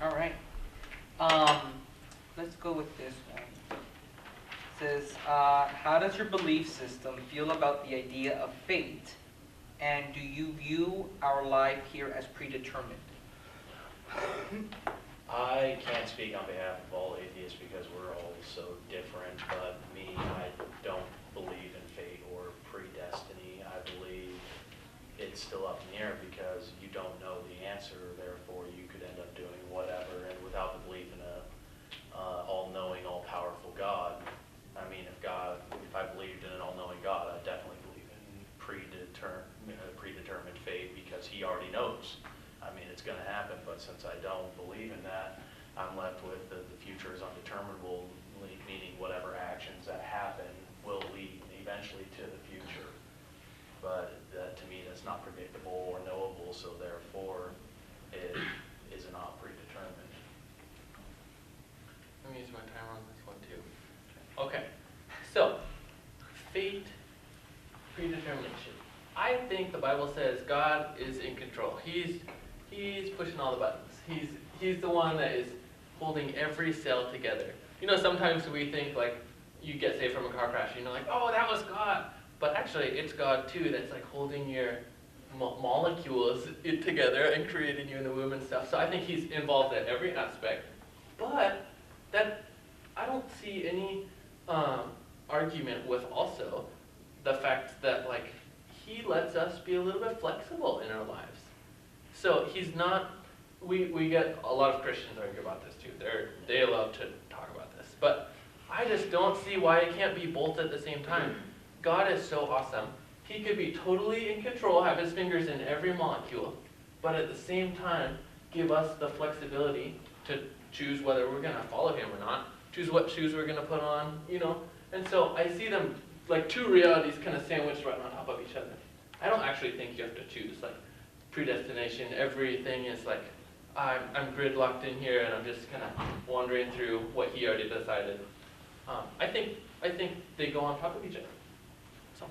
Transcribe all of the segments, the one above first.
All right. Let's go with this one. It says, how does your belief system feel about the idea of fate? And do you view our life here as predetermined? I can't speak on behalf of all atheists because we're all so different, but me, I don't believe in fate or predestiny. I believe it's still up in the air because you don't know the answer, therefore you could end up doing whatever, and without the belief in a all-knowing, all-powerful God, I mean, if I believed in an all-knowing God, I definitely believe in predetermined fate because he already knows. I mean, it's going to happen, but since I don't believe in that, I'm left with the future is undeterminable, meaning whatever actions that happen will lead eventually to the future. But to me, that's not predictable or knowable, so therefore it is not predetermined. Let me use my timer on this one too. Okay, so fate, predetermination. I think the Bible says God is in control. He's pushing all the buttons. He's the one that is holding every cell together. You know, sometimes we think like you get saved from a car crash, you know, like, oh, that was God. But actually, it's God too that's like holding your molecules together and creating you in the womb and stuff. So I think he's involved in every aspect. But that I don't see any argument with also the fact that like he lets us be a little bit flexible in our lives. So he's not. We get a lot of Christians argue about this too. They love to talk about this, but I just don't see why it can't be both at the same time. God is so awesome. He could be totally in control, have his fingers in every molecule, but at the same time give us the flexibility to choose whether we're going to follow him or not, choose what shoes we're going to put on, you know. And so I see them like two realities kind of sandwiched right on top of each other. I don't actually think you have to choose like predestination. Everything is like I'm gridlocked in here and I'm just kind of wandering through what he already decided. I think they go on top of each other. So.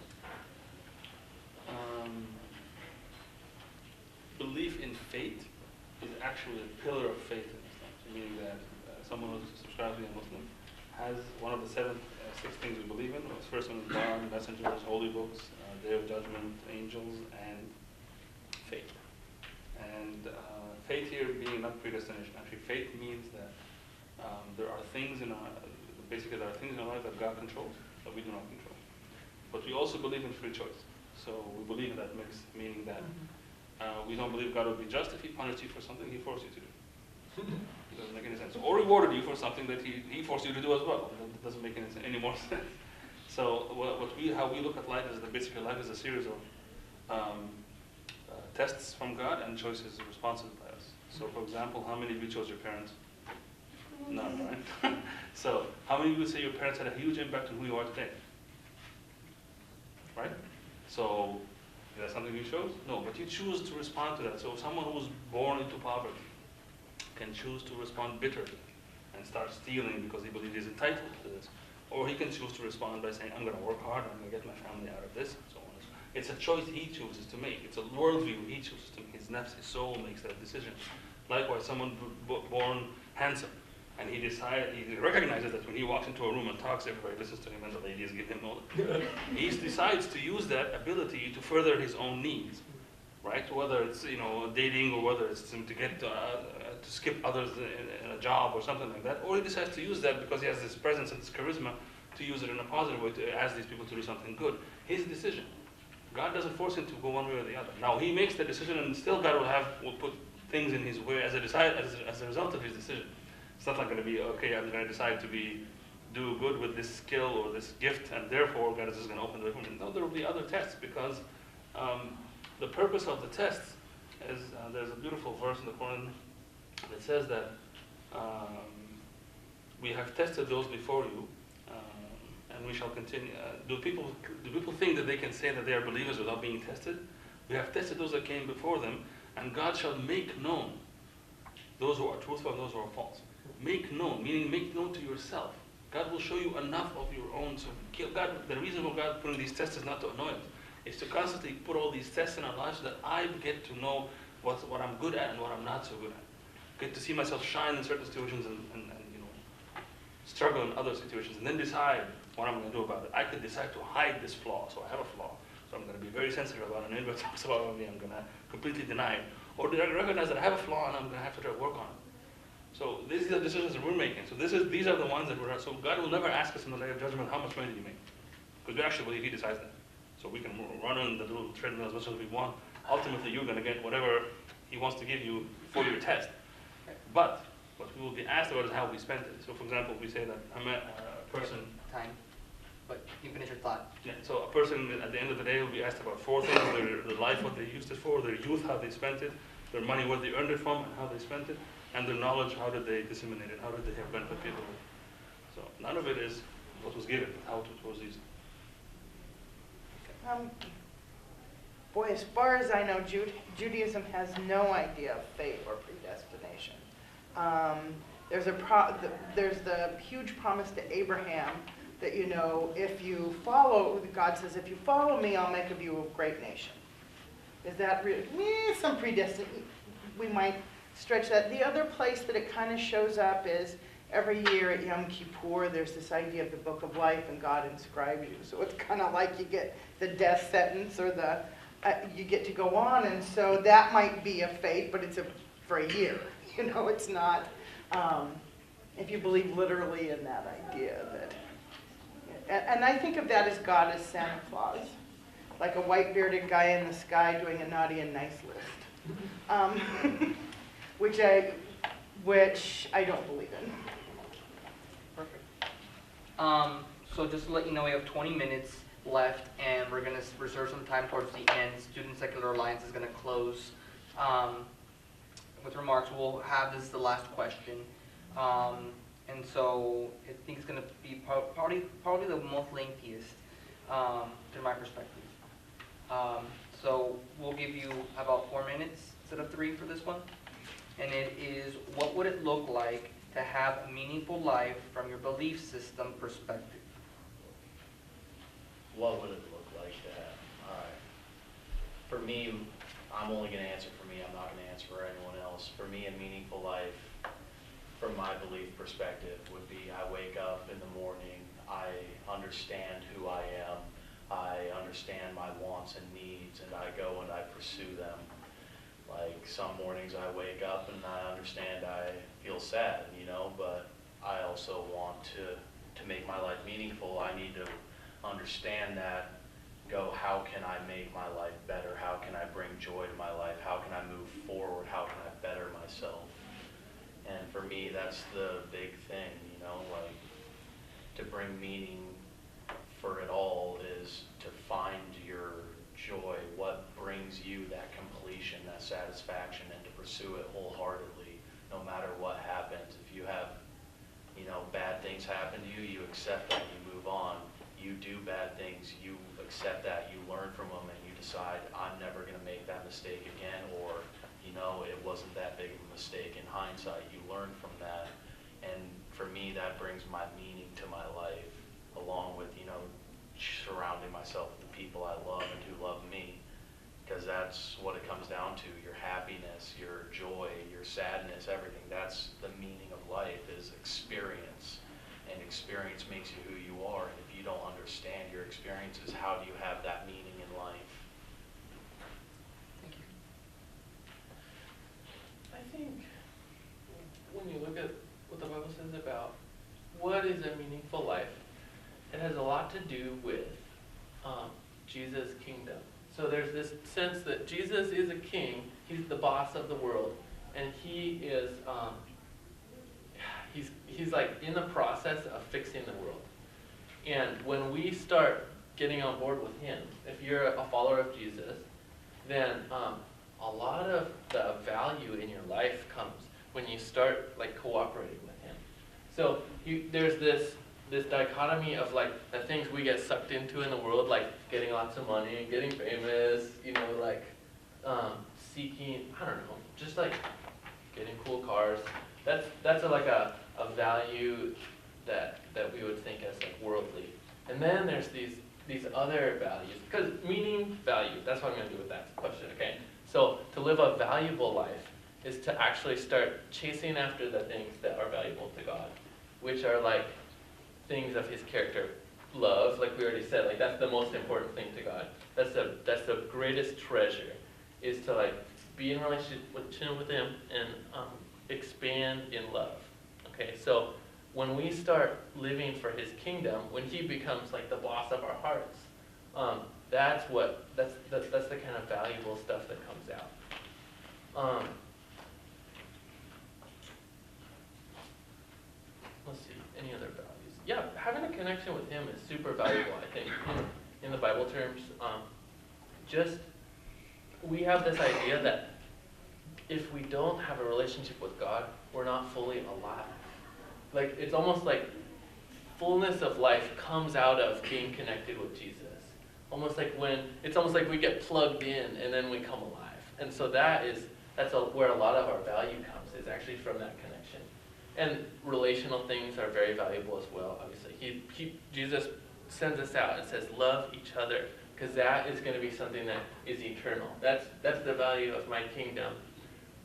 Belief in fate is actually a pillar of faith in Islam, meaning that someone who subscribes to a Muslim has one of the six things we believe in. The first one is God, messengers, holy books, Day of Judgment, angels, and faith. And faith here being not predestination. Actually, faith means that there are things in our life that God controls that we do not control. But we also believe in free choice. So we believe in that mix, meaning that we don't believe God would be just if he punished you for something he forced you to do. It doesn't make any sense. Or rewarded you for something that he forced you to do as well. That doesn't make any more sense. So how we look at life is that basically life is a series of tests from God and choices and responses by us. So for example, how many of you chose your parents? None, right? So how many of you would say your parents had a huge impact on who you are today? Right? So is that something you chose? No, but you choose to respond to that. So someone who was born into poverty can choose to respond bitterly and start stealing because he believes he's entitled to this. Or he can choose to respond by saying, I'm going to work hard, I'm going to get my family out of this, and so on. It's a choice he chooses to make. It's a worldview he chooses to make. His nafs, his soul makes that decision. Likewise, someone born handsome, and he recognizes that when he walks into a room and talks, everybody listens to him and the ladies give him all. He decides to use that ability to further his own needs, right? Whether it's dating or whether it's to get to skip others in a job or something like that, or he decides to use that because he has this presence and this charisma to use it in a positive way to ask these people to do something good. His decision. God doesn't force him to go one way or the other. Now he makes the decision, and still God will put things in his way as a result of his decision. It's not like going to be, okay, I'm going to decide to do good with this skill or this gift, and therefore God is just going to open the way for me. No, there will be other tests because the purpose of the tests is, there's a beautiful verse in the Quran that says that we have tested those before you, and we shall continue. Do people think that they can say that they are believers without being tested? We have tested those that came before them, and God shall make known those who are truthful and those who are false. Make known, meaning make known to yourself. God will show you enough of your own. So the reason for God putting these tests is not to annoy us. It's to constantly put all these tests in our lives so that I get to know what I'm good at and what I'm not so good at. get to see myself shine in certain situations and struggle in other situations, and then decide what I'm going to do about it. I could decide to hide this flaw, so I have a flaw. So I'm going to be very sensitive about it. And anybody talks about me, I'm going to completely deny it. Or do I recognize that I have a flaw and I'm going to have to try to work on it? So these are the decisions that we're making. So these are the ones that we're. So God will never ask us in the day of judgment how much money did you make, because we actually believe He decides that. So we can run on the little treadmill as much as we want. Ultimately, you're going to get whatever He wants to give you for your test. But what we will be asked about is how we spent it. So, for example, we say that I met a person. Time. But you finish your thought. Yeah. So a person at the end of the day will be asked about 4 things: their life, what they used it for; their youth, how they spent it; their money, where they earned it from, and how they spent it; and their knowledge, how did they disseminate it? How did they have benefit people? So none of it is what was given, but how it was used. Boy, as far as I know, Judaism has no idea of fate or predestination. There's the huge promise to Abraham that, if you follow, God says, if you follow me, I'll make of you a great nation. Is that some predestination? We might stretch that. The other place that it kind of shows up is every year at Yom Kippur, there's this idea of the book of life, and God inscribes you. So it's kind of like you get the death sentence, or you get to go on, and so that might be a fate, but it's for a year. It's not. If you believe literally in that idea, and I think of that as God as Santa Claus, like a white-bearded guy in the sky doing a naughty and nice list, which I don't believe in. Perfect. So just to let you know, we have 20 minutes left, and we're going to reserve some time towards the end. Student Secular Alliance is going to close with remarks. We'll have this as the last question. And so I think it's going to be probably the most lengthiest to my perspective. So we'll give you about 4 minutes instead of 3 for this one. And it is, what would it look like to have a meaningful life from your belief system perspective? What would it look like to have? All right. For me, I'm only going to answer for me. I'm not going to answer for anyone else. For me, a meaningful life, from my belief perspective, would be I wake up in the morning, I understand who I am, I understand my wants and needs, and I go and I pursue them. Like some mornings I wake up and I understand I feel sad, but I also want to make my life meaningful. I need to understand that, how can I make my life better? How can I bring joy to my life? How can I move forward? How can I better myself? And for me, that's the big thing, to bring meaning for it all is to find your joy, what brings you that completion, that satisfaction, and to pursue it wholeheartedly, no matter what happens. If you have, bad things happen to you, you accept that, you move on. You do bad things, you accept that, you learn from them, and you decide, I'm never going to make that mistake again, or, it wasn't that big of a mistake in hindsight. You learn from that, and for me, that brings my meaning to my life, along with, surrounding myself with the people I love and who love me, because that's what it comes down to. Your happiness, your joy, your sadness, everything. That's the meaning of life, is experience. And experience makes you who you are. And if you don't understand your experiences, how do you have that meaning in life? Thank you. I think when you look at what the Bible says about what is a meaningful life, it has a lot to do with Jesus' kingdom. So there's this sense that Jesus is a king. He's the boss of the world, and he is he's like in the process of fixing the world. And when we start getting on board with him, if you're a follower of Jesus, then a lot of the value in your life comes when you start cooperating with him. So there's this dichotomy of the things we get sucked into in the world, like getting lots of money and getting famous, seeking, I don't know, just getting cool cars. That's a value that we would think as worldly. And then there's these other values, because meaning, value, that's what I'm going to do with that question, okay? So to live a valuable life is to actually start chasing after the things that are valuable to God, which are like things of his character. Love, like we already said, like that's the most important thing to God. That's the greatest treasure, is to like be in relationship with him and expand in love. Okay, so when we start living for his kingdom, when he becomes like the boss of our hearts, that's the kind of valuable stuff that comes out. Let's see, any other values? Yeah, having a connection with him is super valuable, I think, in the Bible terms. We have this idea that if we don't have a relationship with God, we're not fully alive. Like, it's almost like fullness of life comes out of being connected with Jesus. It's almost like we get plugged in and then we come alive. And so that's where a lot of our value comes, is actually from that connection. And relational things are very valuable as well, obviously. Jesus sends us out and says, love each other, because that is going to be something that is eternal. That's the value of my kingdom.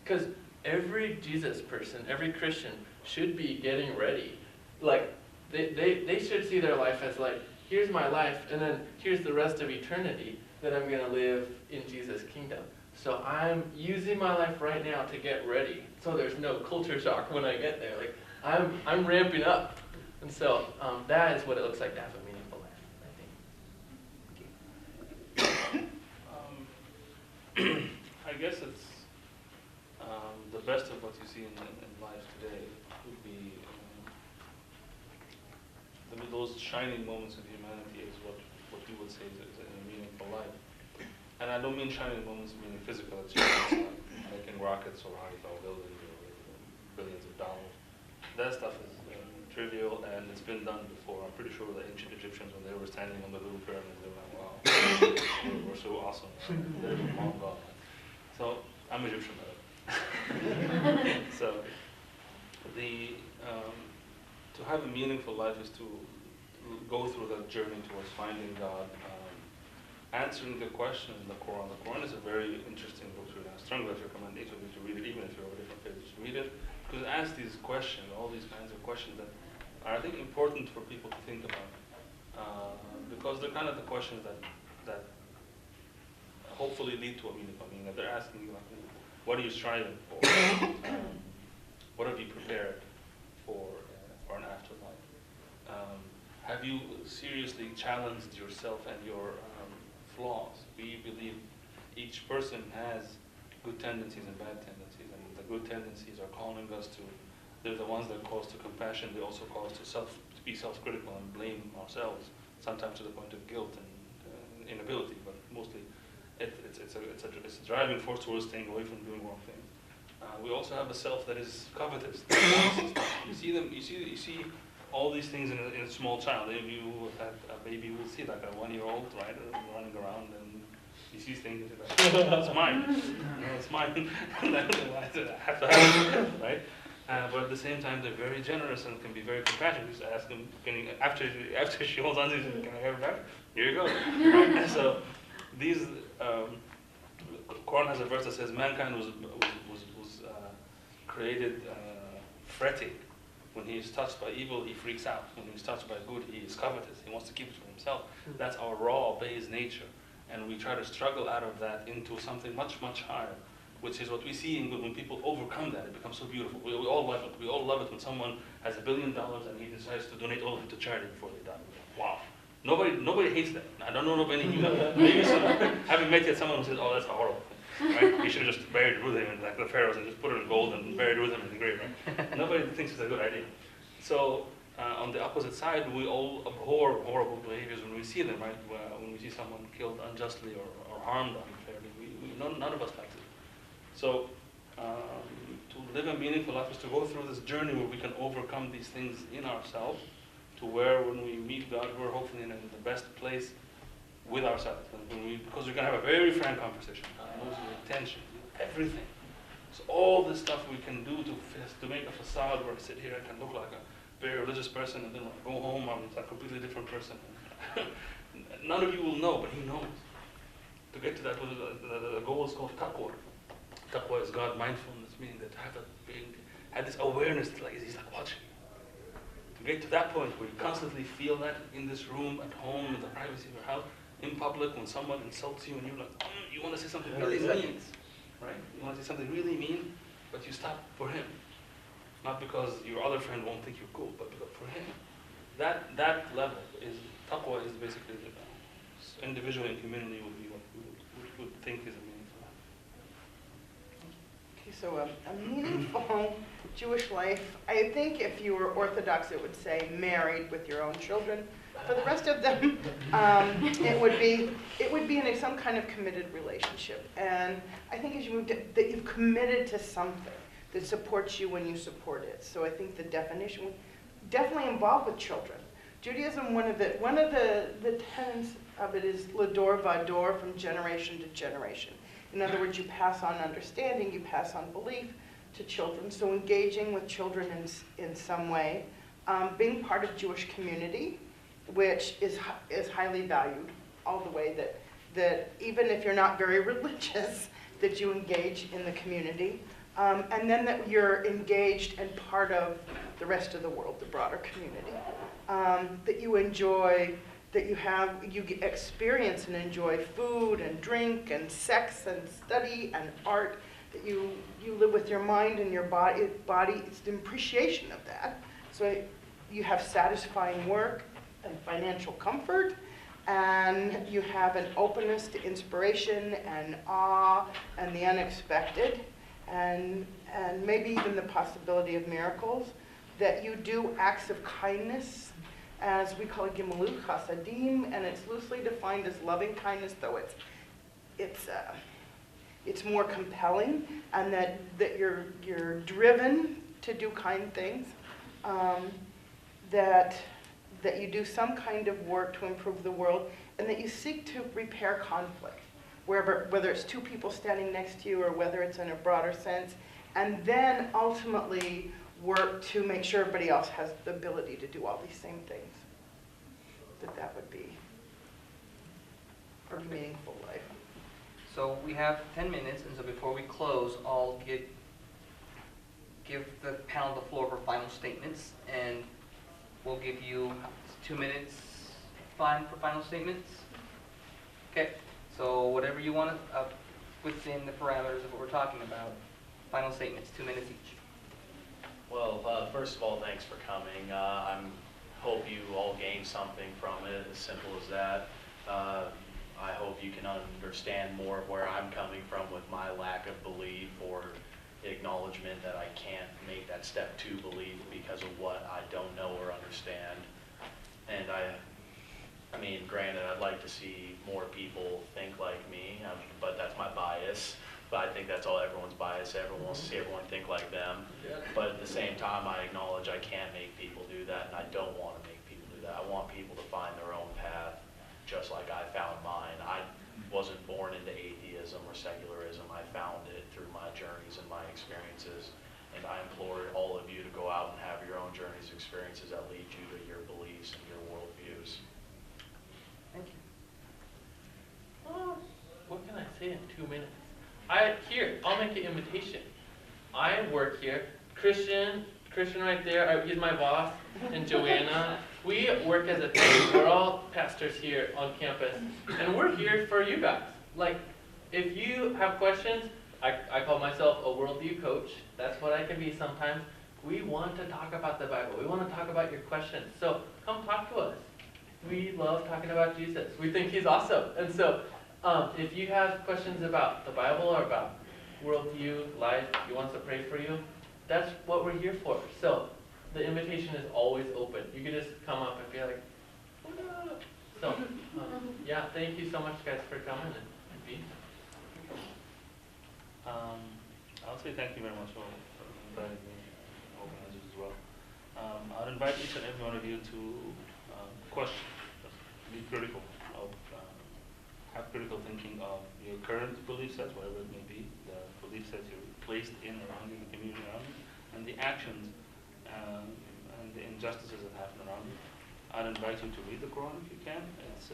Because every Jesus person, every Christian should be getting ready. Like, they should see their life as like, here's my life, and then here's the rest of eternity that I'm going to live in Jesus' kingdom. So I'm using my life right now to get ready, so there's no culture shock when I get there. Like, I'm ramping up. And so that is what it looks like to have a meaningful life, I think. I guess it's the best of what you see in life today would be those shining moments of humanity is what you would say is a meaningful life. And I don't mean shining moments meaning physical achievements like making rockets or high-tall buildings or billions of dollars. That stuff is trivial, and it's been done before. I'm pretty sure the ancient Egyptians, when they were standing on the little pyramids, they were like, wow, we're so awesome. They're oh God. So I'm Egyptian, by the way. So to have a meaningful life is to go through that journey towards finding God, answering the question in the Quran. The Quran is a very interesting book to read. I strongly recommend each of you to read it, even if you're of a different faith. Just read it, because it asks these questions, all these kinds of questions that are, I think, important for people to think about, because they're kind of the questions that hopefully lead to a meaningful meaning. That they're asking you, like, what are you striving for? What have you prepared for an afterlife? Have you seriously challenged yourself and your flaws? We believe each person has good tendencies and bad tendencies, and the good tendencies are calling us to, they're the ones that cause to compassion. They also cause to be self-critical and blame ourselves, sometimes to the point of guilt and inability, but mostly it's a driving force towards staying away from doing wrong things. We also have a self that is covetous. You see all these things in a small child. If you had a baby, you will see like a 1-year-old, right, running around, and he sees things and he's like, it's mine. It's mine. I have to have it, right? But at the same time, they're very generous and can be very compassionate. Just ask them, after she holds on to you, can I have it back? Here you go. Right? So these, Quran has a verse that says mankind was created fretting. When he is touched by evil, he freaks out. When he is touched by good, he is covetous. He wants to keep it for himself. That's our raw, base nature. And we try to struggle out of that into something much, much higher, which is what we see in good. When people overcome that, it becomes so beautiful. We all love it. We all love it when someone has $1 billion and he decides to donate all of it to charity before they die. Wow. Nobody hates that. I don't know of any human. Maybe haven't met yet someone who says, oh, that's a horrible thing. Right? You should have just buried with him, like the pharaohs, and just put it in gold and buried with him in the grave, right? Nobody thinks it's a good idea. So on the opposite side, we all abhor horrible behaviors when we see them, right? When we see someone killed unjustly or harmed unfairly, none of us likes it. So to live a meaningful life is to go through this journey where we can overcome these things in ourselves, to where when we meet God, we're hopefully in the best place with ourselves. Because we're going to have a very frank conversation. Mostly attention, everything. So all this stuff we can do to make a facade where I sit here, I can look like a very religious person, and then when I go home, I'm a completely different person. None of you will know, but he knows. To get to that, the goal is called taqwa. Taqwa is God mindfulness, meaning that had this awareness that like, he's like watching you. To get to that point where you constantly feel that in this room, at home, in the privacy of your house, in public, when someone insults you and you're like, you want to say something really mean, right? You want to say something really mean, but you stop for him. Not because your other friend won't think you're cool, but because for him. That level is, taqwa is basically the individual and community would be what we would think is a meaningful life. Okay, so a meaningful Jewish life, I think if you were Orthodox, it would say married with your own children. For the rest of them, it would be in some kind of committed relationship. And I think as you move to, that you've committed to something that supports you when you support it. So I think the definition would definitely involved with children. Judaism, one of the tenets of it is lador vador, from generation to generation. In other words, you pass on understanding, you pass on belief to children. So engaging with children in some way, being part of Jewish community, which is highly valued, all the way that even if you're not very religious, that you engage in the community. And then that you're engaged and part of the rest of the world, the broader community. That you enjoy, that you experience and enjoy food and drink and sex and study and art, that you live with your mind and your body, it's the appreciation of that. So you have satisfying work and financial comfort, and you have an openness to inspiration and awe and the unexpected, and maybe even the possibility of miracles, that you do acts of kindness, as we call it Gimelut Chasadim, and it's loosely defined as loving kindness, though it's more compelling, and that you're driven to do kind things, that you do some kind of work to improve the world, and that you seek to repair conflict, whether it's two people standing next to you or whether it's in a broader sense, and then ultimately work to make sure everybody else has the ability to do all these same things. That would be a meaningful life. So we have 10 minutes, and so before we close, I'll give the panel the floor for final statements, and we'll give you 2 minutes fine for final statements. Okay, so whatever you want to, within the parameters of what we're talking about, final statements, 2 minutes each. Well, first of all, thanks for coming. I hope you all gain something from it, as simple as that. I hope you can understand more of where I'm coming from with my lack of belief, or acknowledgement that I can't make that step to belief because of what I don't know or understand. And I mean, granted, I'd like to see more people think like me, but that's my bias. But I think that's all everyone's bias. Everyone wants to see everyone think like them. But at the same time, I acknowledge I can't make people do that, and I don't want to make people do that. I want people to find their own path, just like I found mine. I wasn't born into atheism or secularism. I found it through my journeys and my experiences. And I implore all of you to go out and have your own journeys, experiences that lead you to your beliefs and your worldviews. Thank you. What can I say in 2 minutes? I'll make an invitation. I work here. Christian right there, he's my boss, and Joanna. We work as a team. We're all pastors here on campus, and we're here for you guys. Like, if you have questions, I call myself a worldview coach. That's what I can be sometimes. We want to talk about the Bible. We want to talk about your questions. So come talk to us. We love talking about Jesus. We think he's awesome. And so if you have questions about the Bible or about worldview, life, you want us to pray for you, that's what we're here for. So the invitation is always open. You can just come up and be like, what up? So yeah, thank you so much, guys, for coming and being here. I'll say thank you very much for inviting me, organizers as well. I'll invite each and every one of you to question, be critical of, have critical thinking of your current belief sets, whatever it may be, the belief sets you're placed in around you, the community around you, and the actions and the injustices that happen around you. I'd invite you to read the Quran if you can. It's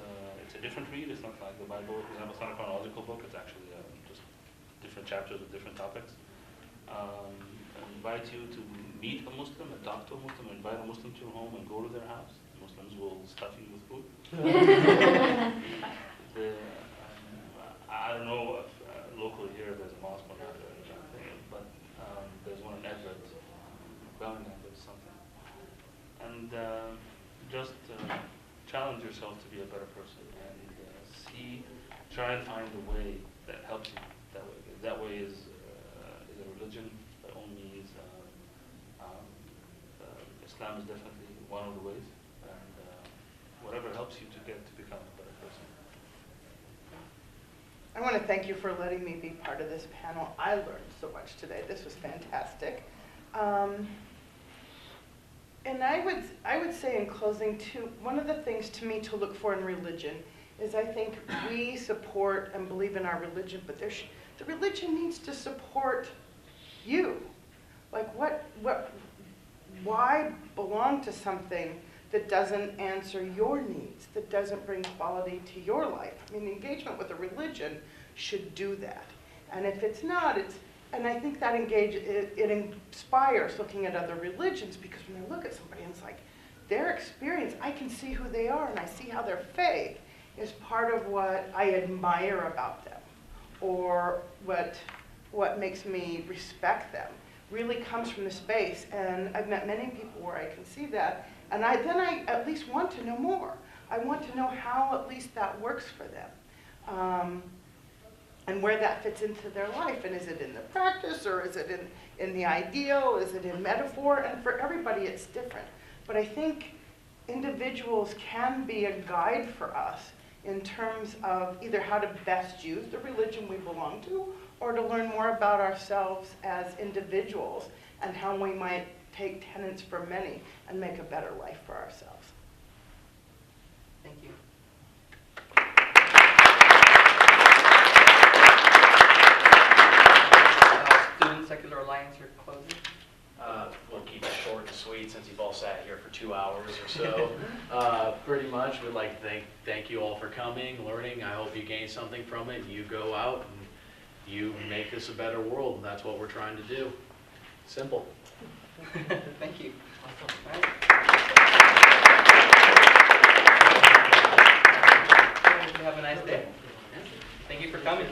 a different read. It's not like the Bible, for example. It's not a chronological book. It's actually just different chapters with different topics. invite you to meet a Muslim, and talk to a Muslim, invite a Muslim to your home and go to their house. Muslims will stuff you with food. I don't know if locally here there's a mosque or not, but there's one in Everett, Bellingham, there's something. And just challenge yourself to be a better person and try and find a way that helps you that way. That way is a religion by all means. Islam is definitely one of the ways, and whatever helps you to become a better person. I want to thank you for letting me be part of this panel. I learned so much today. This was fantastic. And I would say in closing too, one of the things to me to look for in religion is I think we support and believe in our religion, but the religion needs to support you. Like why belong to something that doesn't answer your needs, that doesn't bring quality to your life? I mean, engagement with a religion should do that. And if it's not, and I think that it inspires looking at other religions, because when I look at somebody and it's like, their experience, I can see who they are and I see how their faith is part of what I admire about them, or what makes me respect them, really comes from the space. And I've met many people where I can see that, and then I at least want to know more. I want to know how at least that works for them, and where that fits into their life. And is it in the practice, or is it in the ideal? Is it in metaphor? And for everybody it's different. But I think individuals can be a guide for us in terms of either how to best use the religion we belong to, or to learn more about ourselves as individuals and how we might take tenets from many and make a better life for ourselves. Thank you. Student Secular Alliance, you're closing? We'll keep it short and sweet since you've all sat here for 2 hours or so. Pretty much, we'd like to thank you all for coming, learning. I hope you gain something from it. You go out and you make this a better world, and that's what we're trying to do. Simple. Thank you. All right. Have a nice day. Thank you for coming.